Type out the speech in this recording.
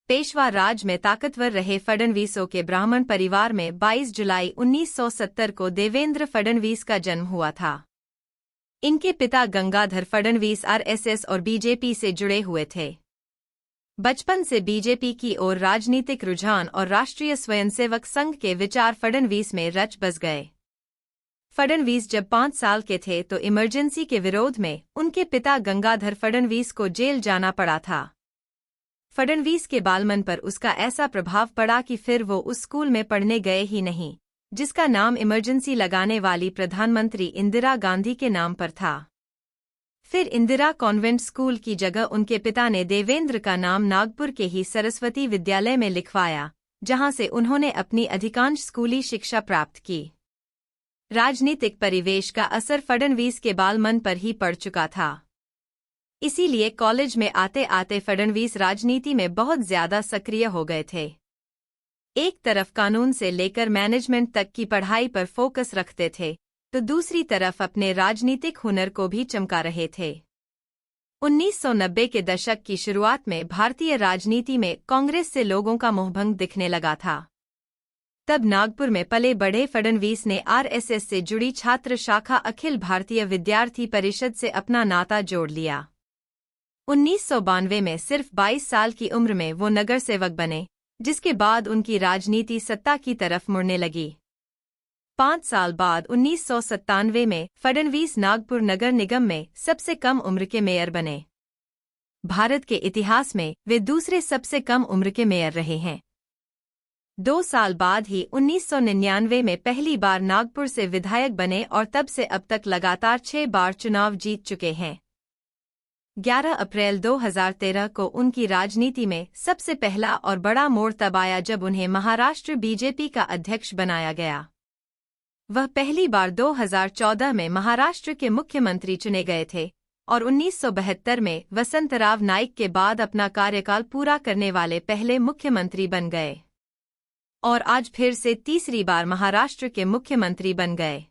पेशवा राज में ताकतवर रहे फडणवीसों के ब्राह्मण परिवार में 22 जुलाई 1970 को देवेंद्र फडणवीस का जन्म हुआ था। इनके पिता गंगाधर फडणवीस आरएसएस और बीजेपी से जुड़े हुए थे। बचपन से बीजेपी की ओर राजनीतिक रुझान और राष्ट्रीय स्वयंसेवक संघ के विचार फडणवीस में रच बस गए। फडणवीस जब 5 साल के थे तो इमरजेंसी के विरोध में उनके पिता गंगाधर फडणवीस को जेल जाना पड़ा था। फडणवीस के बालमन पर उसका ऐसा प्रभाव पड़ा कि फिर वो उस स्कूल में पढ़ने गए ही नहीं, जिसका नाम इमरजेंसी लगाने वाली प्रधानमंत्री इंदिरा गांधी के नाम पर था। फिर इंदिरा कॉन्वेंट स्कूल की जगह उनके पिता ने देवेंद्र का नाम नागपुर के ही सरस्वती विद्यालय में लिखवाया, जहां से उन्होंने अपनी अधिकांश स्कूली शिक्षा प्राप्त की। राजनीतिक परिवेश का असर फडणवीस के बालमन पर ही पड़ चुका था। इसीलिए कॉलेज में आते आते फडणवीस राजनीति में बहुत ज्यादा सक्रिय हो गए थे। एक तरफ कानून से लेकर मैनेजमेंट तक की पढ़ाई पर फोकस रखते थे, तो दूसरी तरफ अपने राजनीतिक हुनर को भी चमका रहे थे। 1990 के दशक की शुरुआत में भारतीय राजनीति में कांग्रेस से लोगों का मोहभंग दिखने लगा था। तब नागपुर में पले बढ़े फडणवीस ने आरएसएस से जुड़ी छात्र शाखा अखिल भारतीय विद्यार्थी परिषद से अपना नाता जोड़ लिया। 1992 में सिर्फ 22 साल की उम्र में वो नगर सेवक बने, जिसके बाद उनकी राजनीति सत्ता की तरफ मुड़ने लगी। 5 साल बाद 1997 में फडणवीस नागपुर नगर निगम में सबसे कम उम्र के मेयर बने। भारत के इतिहास में वे दूसरे सबसे कम उम्र के मेयर रहे हैं। 2 साल बाद ही 1999 में पहली बार नागपुर से विधायक बने और तब से अब तक लगातार 6 बार चुनाव जीत चुके हैं। 11 अप्रैल 2013 को उनकी राजनीति में सबसे पहला और बड़ा मोड़ तब आया जब उन्हें महाराष्ट्र बीजेपी का अध्यक्ष बनाया गया। वह पहली बार 2014 में महाराष्ट्र के मुख्यमंत्री चुने गए थे और 1972 में वसंतराव नाइक के बाद अपना कार्यकाल पूरा करने वाले पहले मुख्यमंत्री बन गए और आज फिर से तीसरी बार महाराष्ट्र के मुख्यमंत्री बन गए।